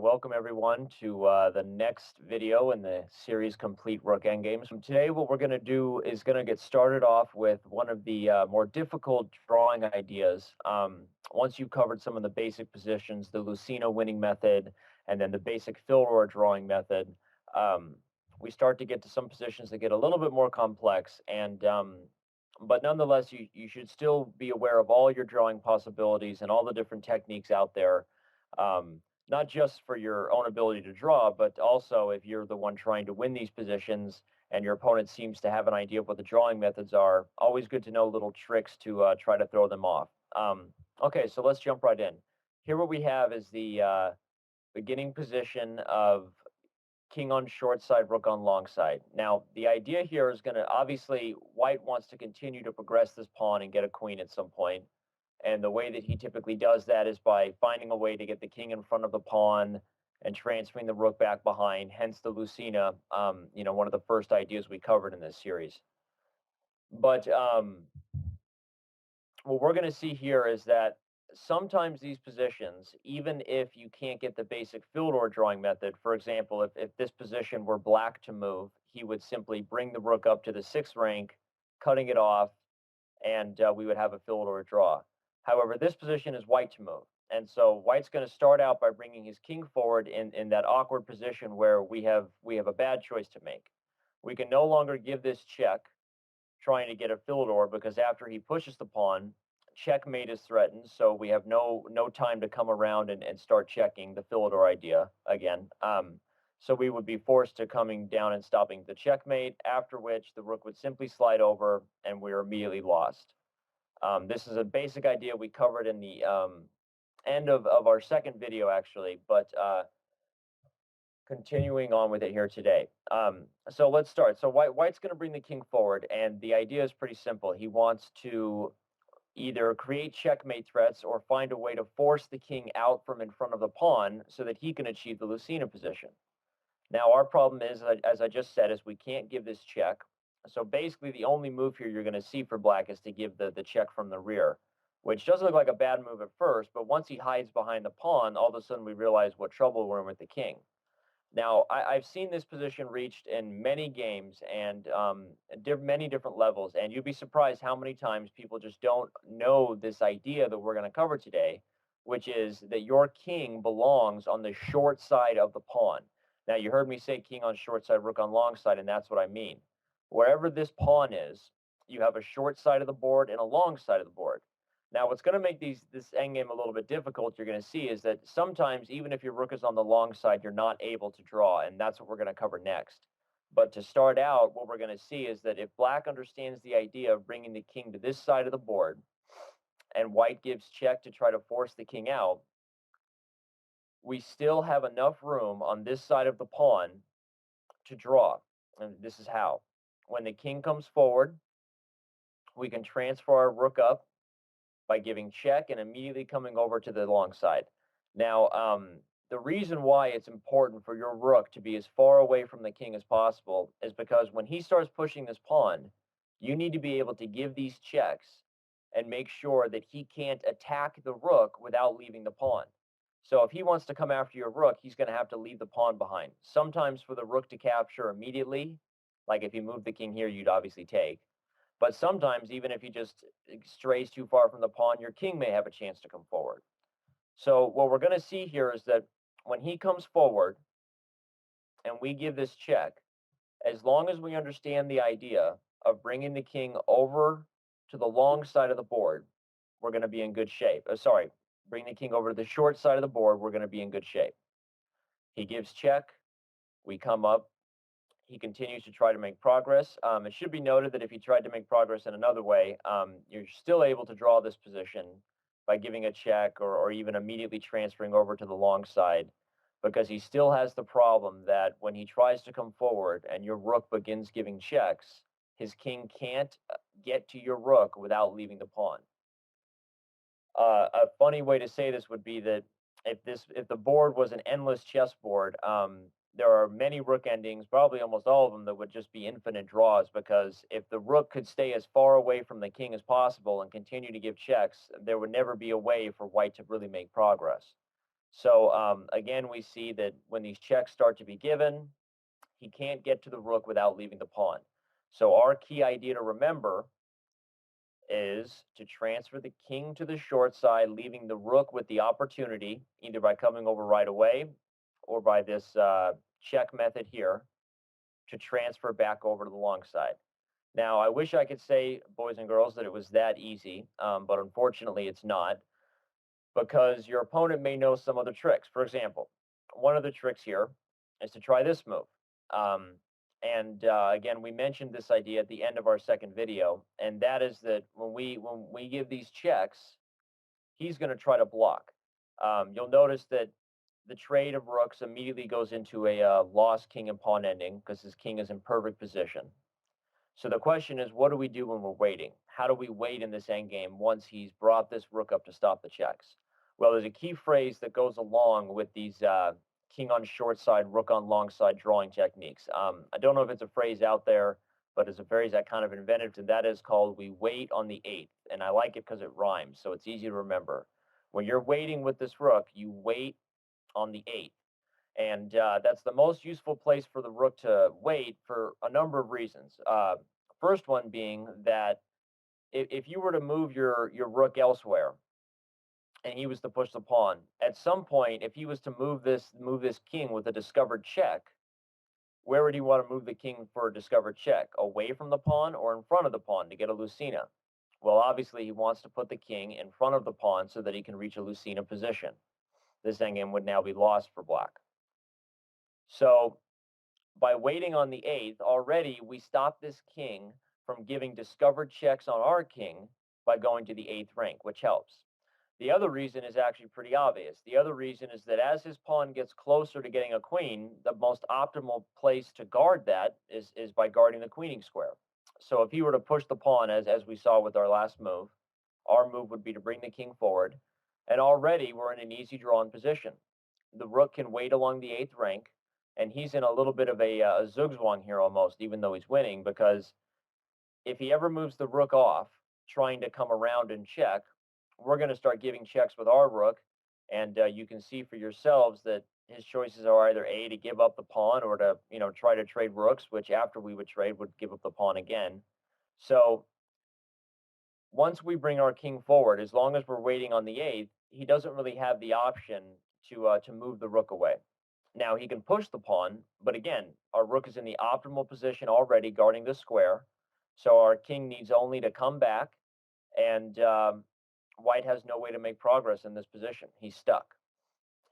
Welcome everyone to the next video in the series Complete Rook Endgames. Today what we're going to do is going to get started off with one of the more difficult drawing ideas. Once you've covered some of the basic positions, the Lucina winning method, and then the basic Philidor drawing method, um, we start to get to some positions that get a little bit more complex. But nonetheless, you should still be aware of all your drawing possibilities and all the different techniques out there. Um, Not just for your own ability to draw, but also if you're the one trying to win these positions and your opponent seems to have an idea of what the drawing methods are, always good to know little tricks to try to throw them off. Okay, so let's jump right in. Here what we have is the beginning position of king on short side, rook on long side. Now, the idea here is going to, obviously, white wants to continue to progress this pawn and get a queen at some point. And the way that he typically does that is by finding a way to get the king in front of the pawn and transferring the rook back behind, hence the Lucina, one of the first ideas we covered in this series. But what we're going to see here is that sometimes these positions, even if you can't get the basic Philidor drawing method, for example, if this position were black to move, he would simply bring the rook up to the sixth rank, cutting it off, and we would have a Philidor draw. However, this position is white to move. And so white's going to start out by bringing his king forward in that awkward position where we have a bad choice to make. We can no longer give this check trying to get a Philidor because after he pushes the pawn, checkmate is threatened. So we have no time to come around and start checking the Philidor idea again. So we would be forced to coming down and stopping the checkmate, after which the rook would simply slide over and we're immediately lost. This is a basic idea we covered in the end of our second video, actually, but continuing on with it here today. So let's start. So white's going to bring the king forward, and the idea is pretty simple. He wants to either create checkmate threats or find a way to force the king out from in front of the pawn so that he can achieve the Lucina position. Now, our problem is, as I just said, is we can't give this check. So basically, the only move here you're going to see for black is to give the check from the rear, which doesn't look like a bad move at first, but once he hides behind the pawn, all of a sudden we realize what trouble we're in with the king. Now, I've seen this position reached in many games and many different levels, and you'd be surprised how many times people just don't know this idea that we're going to cover today, which is that your king belongs on the short side of the pawn. Now, you heard me say king on short side, rook on long side, and that's what I mean. Wherever this pawn is, you have a short side of the board and a long side of the board. Now, what's going to make this endgame a little bit difficult, you're going to see, is that sometimes, even if your rook is on the long side, you're not able to draw, and that's what we're going to cover next. But to start out, what we're going to see is that if black understands the idea of bringing the king to this side of the board, and white gives check to try to force the king out, we still have enough room on this side of the pawn to draw. And this is how. When the king comes forward, we can transfer our rook up by giving check and immediately coming over to the long side. Now, the reason why it's important for your rook to be as far away from the king as possible is because when he starts pushing this pawn, you need to be able to give these checks and make sure that he can't attack the rook without leaving the pawn. So if he wants to come after your rook, he's going to have to leave the pawn behind. Sometimes for the rook to capture immediately, like if he moved the king here, you'd obviously take. But sometimes, even if he just strays too far from the pawn, your king may have a chance to come forward. So what we're going to see here is that when he comes forward and we give this check, as long as we understand the idea of bringing the king over to the long side of the board, we're going to be in good shape. Sorry, bring the king over to the short side of the board, we're going to be in good shape. He gives check, we come up, he continues to try to make progress. It should be noted that if he tried to make progress in another way, you're still able to draw this position by giving a check or even immediately transferring over to the long side, because he still has the problem that when he tries to come forward and your rook begins giving checks, his king can't get to your rook without leaving the pawn. A funny way to say this would be that if the board was an endless chessboard, there are many rook endings, probably almost all of them, that would just be infinite draws, because if the rook could stay as far away from the king as possible and continue to give checks, there would never be a way for white to really make progress. So again, we see that when these checks start to be given, he can't get to the rook without leaving the pawn. So our key idea to remember is to transfer the king to the short side, leaving the rook with the opportunity, either by coming over right away or by this check method here, to transfer back over to the long side. Now, I wish I could say, boys and girls, that it was that easy, but unfortunately it's not, because your opponent may know some other tricks. For example, one of the tricks here is to try this move. Um, and again, we mentioned this idea at the end of our second video, and that is that when we give these checks, he's going to try to block. You'll notice that the trade of rooks immediately goes into a lost king and pawn ending because his king is in perfect position. So the question is, what do we do when we're waiting? How do we wait in this endgame once he's brought this rook up to stop the checks? Well, there's a key phrase that goes along with these king on short side, rook on long side drawing techniques. I don't know if it's a phrase out there, but it's a phrase I kind of invented, and that is called "we wait on the eighth." And I like it because it rhymes, so it's easy to remember. When you're waiting with this rook, you wait on the eighth. And that's the most useful place for the rook to wait for a number of reasons. First one being that if you were to move your rook elsewhere and he was to push the pawn, at some point, if he was to move this king with a discovered check, where would he want to move the king for a discovered check? Away from the pawn or in front of the pawn to get a Lucina? Well, obviously, he wants to put the king in front of the pawn so that he can reach a Lucina position. This endgame would now be lost for black. So by waiting on the eighth, already we stop this king from giving discovered checks on our king by going to the eighth rank, which helps. The other reason is actually pretty obvious. The other reason is that as his pawn gets closer to getting a queen, the most optimal place to guard that is by guarding the queening square. So if he were to push the pawn, as we saw with our last move, our move would be to bring the king forward, and already we're in an easy drawn position. The rook can wait along the eighth rank, and he's in a little bit of a zugzwang here almost, even though he's winning, because if he ever moves the rook off, trying to come around and check, we're going to start giving checks with our rook, and you can see for yourselves that his choices are either A, to give up the pawn, or to try to trade rooks, which after we would trade would give up the pawn again. So once we bring our king forward, as long as we're waiting on the eighth, he doesn't really have the option to move the rook away. Now he can push the pawn, but again, our rook is in the optimal position already, guarding the square. So our king needs only to come back, and white has no way to make progress in this position. He's stuck.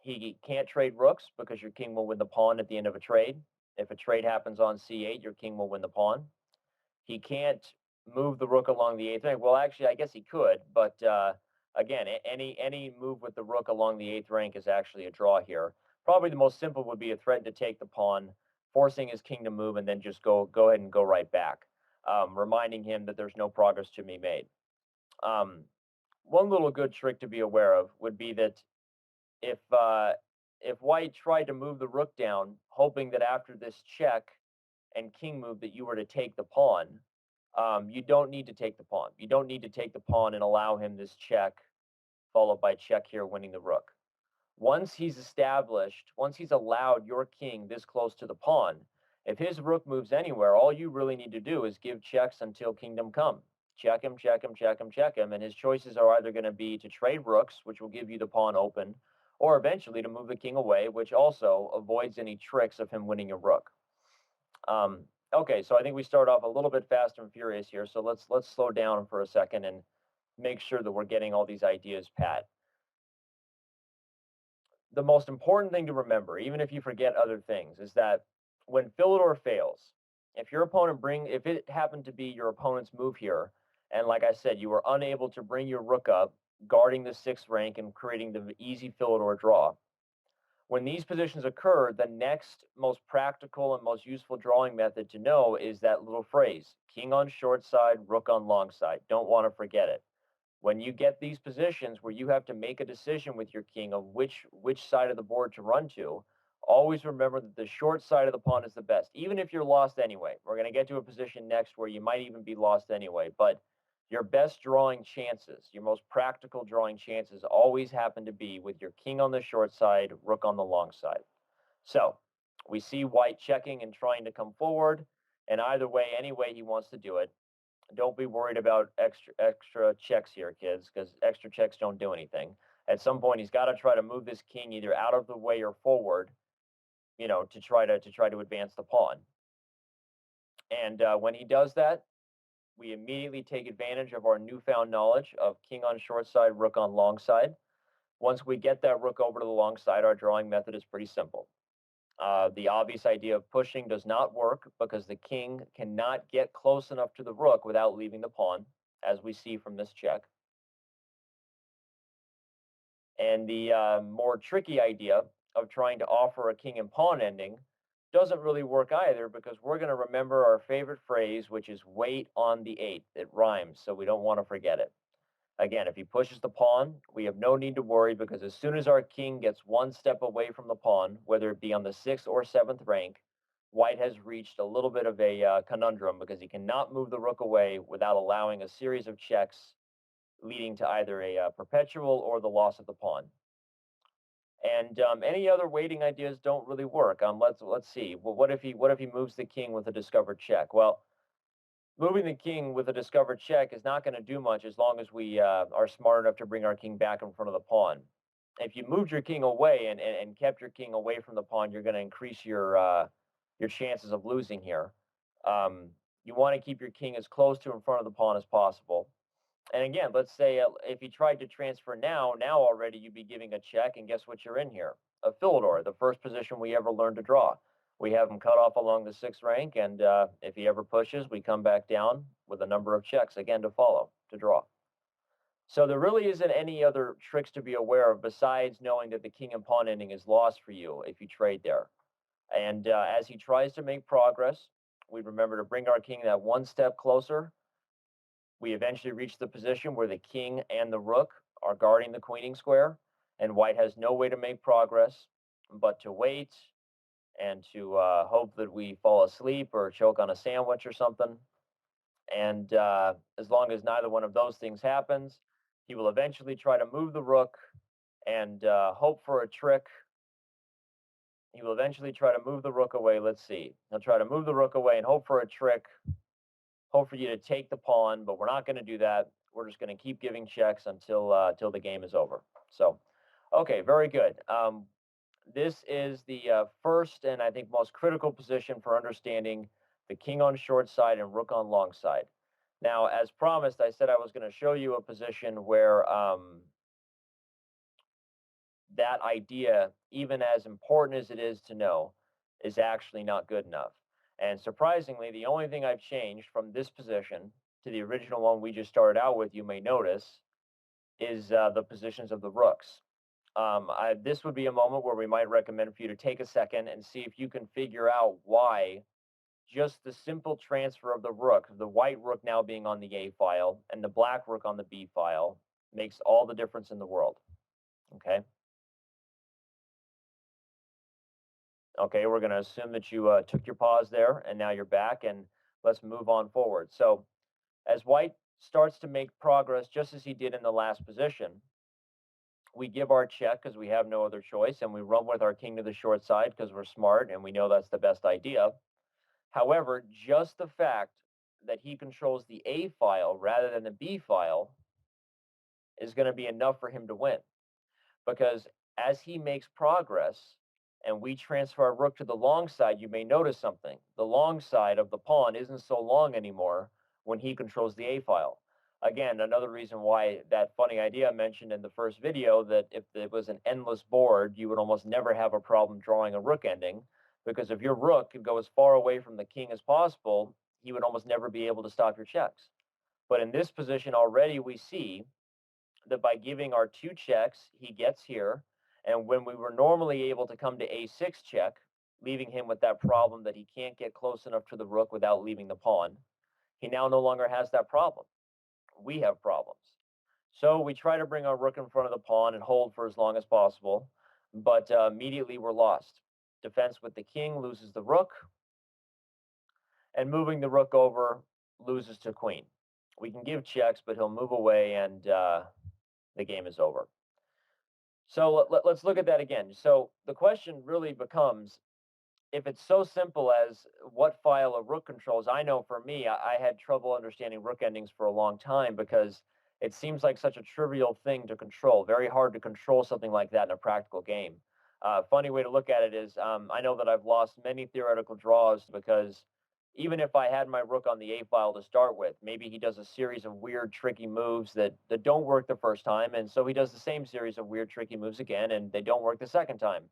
He can't trade rooks because your king will win the pawn at the end of a trade. If a trade happens on c8, your king will win the pawn. He can't move the rook along the eighth rank. Well, actually, I guess he could, but again, any move with the rook along the eighth rank is actually a draw here. Probably the most simple would be a threat to take the pawn, forcing his king to move, and then just go ahead and go right back, reminding him that there's no progress to be made. One little good trick to be aware of would be that if if white tried to move the rook down, hoping that after this check and king move that you were to take the pawn, you don't need to take the pawn. You don't need to take the pawn and allow him this check, followed by check here, winning the rook. Once he's established, once he's allowed your king this close to the pawn, if his rook moves anywhere, all you really need to do is give checks until kingdom come. Check him, check him, check him, check him, and his choices are either going to be to trade rooks, which will give you the pawn open, or eventually to move the king away, which also avoids any tricks of him winning a rook. Okay, so I think we start off a little bit fast and furious here, so let's slow down for a second and make sure that we're getting all these ideas pat. The most important thing to remember, even if you forget other things, is that when Philidor fails, if it happened to be your opponent's move here, and like I said, you were unable to bring your rook up, guarding the sixth rank and creating the easy Philidor draw, when these positions occur, the next most practical and most useful drawing method to know is that little phrase, king on short side, rook on long side. Don't want to forget it. When you get these positions where you have to make a decision with your king of which side of the board to run to, always remember that the short side of the pawn is the best, even if you're lost anyway. We're going to get to a position next where you might even be lost anyway, but Your best drawing chances, your most practical drawing chances always happen to be with your king on the short side, rook on the long side. So we see white checking and trying to come forward, and either way, any way he wants to do it, don't be worried about extra checks here, kids, because extra checks don't do anything. At some point, he's got to try to move this king either out of the way or forward, to advance the pawn. And when he does that, we immediately take advantage of our newfound knowledge of king on short side, rook on long side. Once we get that rook over to the long side, our drawing method is pretty simple. The obvious idea of pushing does not work because the king cannot get close enough to the rook without leaving the pawn, as we see from this check. And the more tricky idea of trying to offer a king and pawn ending doesn't really work either because we're going to remember our favorite phrase, which is wait on the eighth. It rhymes, so we don't want to forget it. Again, if he pushes the pawn, we have no need to worry because as soon as our king gets one step away from the pawn, whether it be on the 6th or 7th rank, white has reached a little bit of a conundrum because he cannot move the rook away without allowing a series of checks leading to either a perpetual or the loss of the pawn. And any other waiting ideas don't really work. Let's see. Well, what if he moves the king with a discovered check? Well, moving the king with a discovered check is not going to do much as long as we are smart enough to bring our king back in front of the pawn. If you moved your king away and kept your king away from the pawn, you're going to increase your chances of losing here. You want to keep your king as close to in front of the pawn as possible. And again, let's say if you tried to transfer now already you'd be giving a check, and guess what you're in here? A Philidor, the first position we ever learned to draw. We have him cut off along the 6th rank, and if he ever pushes, we come back down with a number of checks, again, to follow, to draw. So there really isn't any other tricks to be aware of besides knowing that the king and pawn ending is lost for you if you trade there. And as he tries to make progress, we remember to bring our king that one step closer. We eventually reach the position where the king and the rook are guarding the queening square, and white has no way to make progress but to wait and to hope that we fall asleep or choke on a sandwich or something. And as long as neither one of those things happens, he will eventually try to move the rook and hope for a trick. He will eventually try to move the rook away. Let's see. He'll try to move the rook away and hope for a trick, hope for you to take the pawn, but we're not going to do that. We're just going to keep giving checks until the game is over. So, okay, very good. This is the first and I think most critical position for understanding the king on short side and rook on long side. Now, as promised, I said I was going to show you a position where that idea, even as important as it is to know, is actually not good enough. And surprisingly, the only thing I've changed from this position to the original one we just started out with, you may notice, is the positions of the rooks. This would be a moment where we might recommend for you to take a second and see if you can figure out why just the simple transfer of the rook, the white rook now being on the A file and the black rook on the B file, makes all the difference in the world. Okay. Okay, we're going to assume that you took your pause there and now you're back, and let's move on forward. So as white starts to make progress, just as he did in the last position, we give our check because we have no other choice, and we run with our king to the short side because we're smart and we know that's the best idea. However, just the fact that he controls the A file rather than the B file is going to be enough for him to win. Because as he makes progress and we transfer our rook to the long side, you may notice something. The long side of the pawn isn't so long anymore when he controls the A file. Again, another reason why that funny idea I mentioned in the first video, that if it was an endless board, you would almost never have a problem drawing a rook ending, because if your rook could go as far away from the king as possible, he would almost never be able to stop your checks. But in this position already, we see that by giving our two checks, he gets here. And when we were normally able to come to a6 check, leaving him with that problem that he can't get close enough to the rook without leaving the pawn, he now no longer has that problem. We have problems. So we try to bring our rook in front of the pawn and hold for as long as possible, but immediately we're lost. Defense with the king loses the rook, and moving the rook over loses to queen. We can give checks, but he'll move away, and the game is over. So let's look at that again. So the question really becomes, if it's so simple as what file a rook controls. I know for me, I had trouble understanding rook endings for a long time because it seems like such a trivial thing to control. Very hard to control something like that in a practical game. Funny way to look at it is, I know that I've lost many theoretical draws because even if I had my rook on the a file to start with, maybe he does a series of weird, tricky moves that don't work the first time, and so he does the same series of weird, tricky moves again, and they don't work the second time.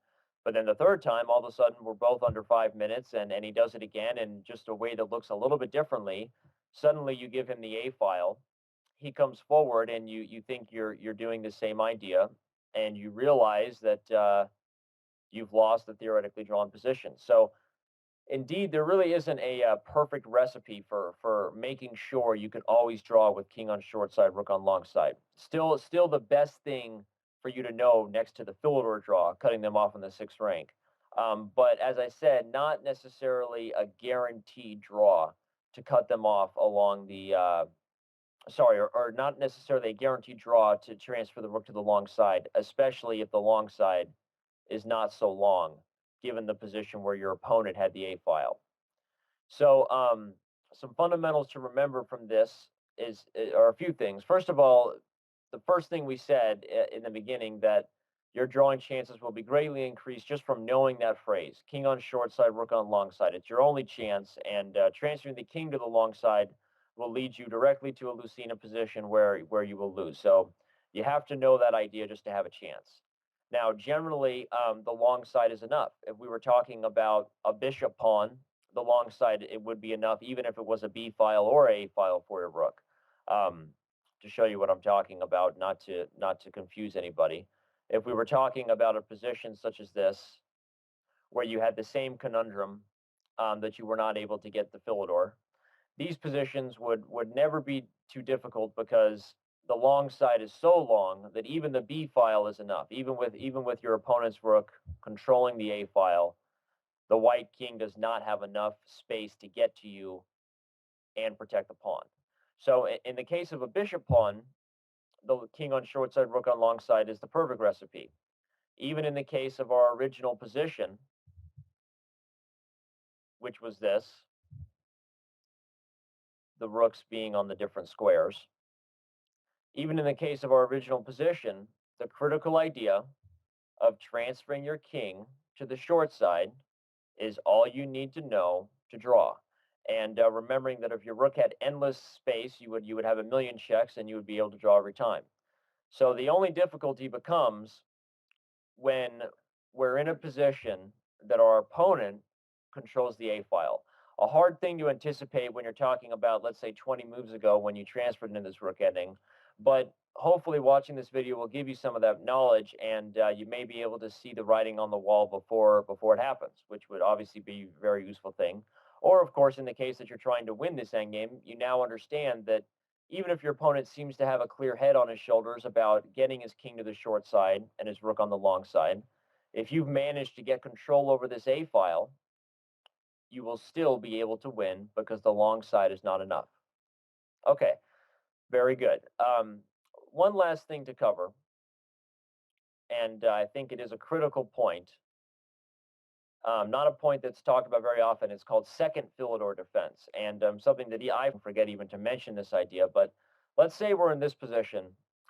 But then the third time, all of a sudden, we're both under 5 minutes, and he does it again in just a way that looks a little bit differently. Suddenly, you give him the A file. He comes forward, and you think you're doing the same idea, and you realize that you've lost the theoretically drawn position. So indeed, there really isn't a perfect recipe for making sure you can always draw with king on short side, rook on long side. Still the best thing for you to know next to the Philidor draw, cutting them off in the sixth rank. But as I said, not necessarily a guaranteed draw to cut them off along the or not necessarily a guaranteed draw to transfer the rook to the long side, especially if the long side is not so long, given the position where your opponent had the A file. So, some fundamentals to remember from this are a few things. First of all, the first thing we said in the beginning, that your drawing chances will be greatly increased just from knowing that phrase: king on short side, rook on long side. It's your only chance, and transferring the king to the long side will lead you directly to a Lucena position where you will lose. So you have to know that idea just to have a chance. Now, generally, the long side is enough. If we were talking about a bishop pawn, the long side, it would be enough, even if it was a B file or A file for your rook. Um, to show you what I'm talking about, not to confuse anybody. If we were talking about a position such as this, where you had the same conundrum, that you were not able to get the Philidor, these positions would never be too difficult because the long side is so long that even the B file is enough. Even with your opponent's rook controlling the A file, the white king does not have enough space to get to you and protect the pawn. So in the case of a bishop pawn, the king on short side, rook on long side is the perfect recipe. Even in the case of our original position, which was this, the rooks being on the different squares, even in the case of our original position, the critical idea of transferring your king to the short side is all you need to know to draw. And remembering that if your rook had endless space, you would have a million checks and you would be able to draw every time. So the only difficulty becomes when we're in a position that our opponent controls the A file. A hard thing to anticipate when you're talking about, let's say, 20 moves ago when you transferred into this rook ending. But hopefully, watching this video will give you some of that knowledge, and you may be able to see the writing on the wall before it happens, which would obviously be a very useful thing. Or, of course, in the case that you're trying to win this endgame, you now understand that even if your opponent seems to have a clear head on his shoulders about getting his king to the short side and his rook on the long side, if you've managed to get control over this A file, you will still be able to win because the long side is not enough. Okay, very good. One last thing to cover, and I think it is a critical point, not a point that's talked about very often. It's called second Philidor defense, and something that I forget even to mention this idea. But let's say we're in this position,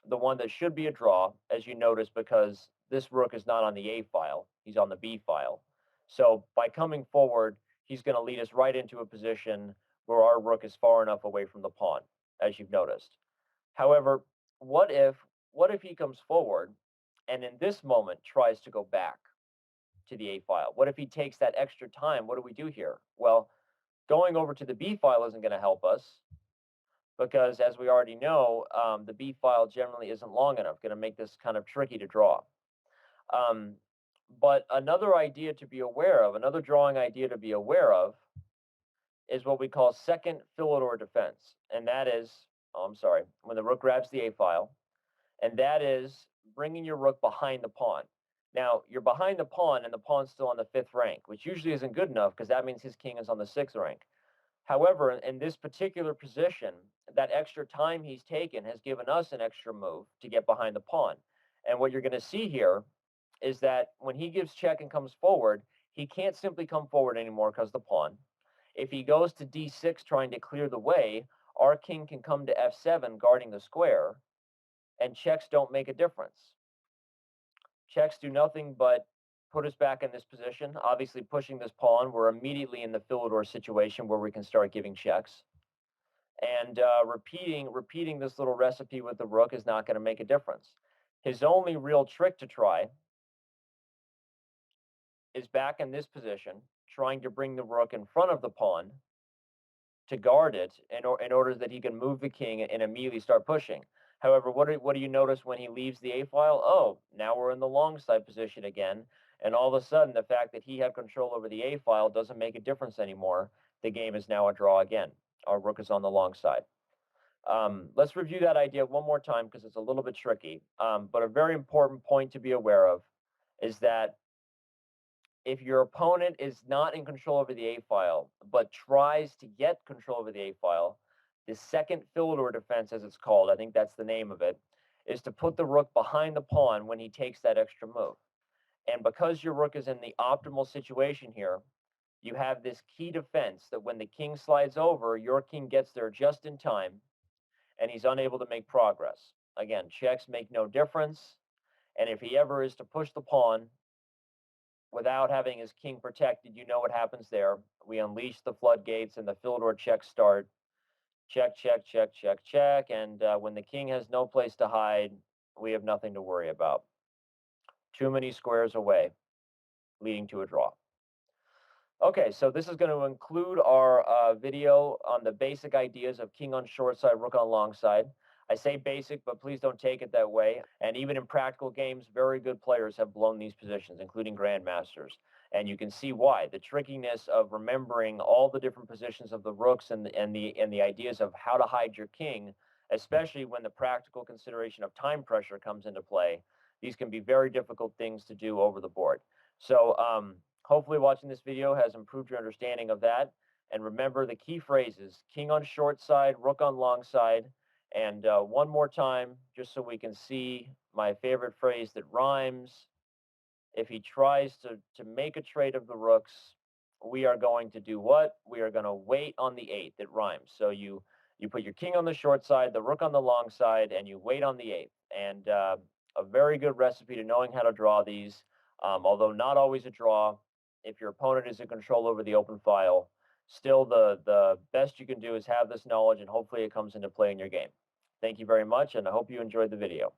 the one that should be a draw, as you notice, because this rook is not on the A file; he's on the B file. So by coming forward, he's going to lead us right into a position where our rook is far enough away from the pawn, as you've noticed. However, what if what if he comes forward and in this moment tries to go back to the A file? What if he takes that extra time? What do we do here? Well, going over to the B file isn't going to help us because, as we already know, the B file generally isn't long enough, going to make this kind of tricky to draw. Um, but another idea to be aware of, another drawing idea to be aware of, is what we call second Philidor defense. And that is, I'm sorry, when the rook grabs the A file, and that is bringing your rook behind the pawn. Now, you're behind the pawn, and the pawn's still on the fifth rank, which usually isn't good enough because that means his king is on the sixth rank. However, in this particular position, that extra time he's taken has given us an extra move to get behind the pawn. And what you're going to see here is that when he gives check and comes forward, he can't simply come forward anymore because the pawn. If he goes to d6 trying to clear the way, our king can come to f7 guarding the square, and checks don't make a difference. Checks do nothing but put us back in this position. Obviously, pushing this pawn, we're immediately in the Philidor situation where we can start giving checks. And repeating this little recipe with the rook is not going to make a difference. His only real trick to try is back in this position, trying to bring the rook in front of the pawn to guard it in order that he can move the king and immediately start pushing. However, what do you notice when he leaves the a file? Oh, now we're in the long side position again, and all of a sudden the fact that he had control over the a file doesn't make a difference anymore. The game is now a draw again. Our rook is on the long side. Let's review that idea one more time because it's a little bit tricky. But a very important point to be aware of is that if your opponent is not in control over the A file, but tries to get control over the A file, the second Philidor defense, as it's called, I think that's the name of it, is to put the rook behind the pawn when he takes that extra move. And because your rook is in the optimal situation here, you have this key defense that when the king slides over, your king gets there just in time, and he's unable to make progress. Again, checks make no difference, and if he ever is to push the pawn, without having his king protected, you know what happens there. We unleash the floodgates and the Philidor checks start. Check, check, check, check, check. And when the king has no place to hide, we have nothing to worry about. Too many squares away, leading to a draw. Okay, so this is going to include our video on the basic ideas of king on short side, rook on long side. I say basic, but please don't take it that way. And even in practical games, very good players have blown these positions, including grandmasters. And you can see why. The trickiness of remembering all the different positions of the rooks and the ideas of how to hide your king, especially when the practical consideration of time pressure comes into play. These can be very difficult things to do over the board. So hopefully watching this video has improved your understanding of that. And remember the key phrases: king on short side, rook on long side. And one more time, just so we can see my favorite phrase that rhymes. If he tries to make a trade of the rooks, we are going to do what? We are going to wait on the 8th. It rhymes. So you put your king on the short side, the rook on the long side, and you wait on the 8th. And a very good recipe to knowing how to draw these, although not always a draw. If your opponent is in control over the open file, still the best you can do is have this knowledge, and hopefully it comes into play in your game. Thank you very much, and I hope you enjoyed the video.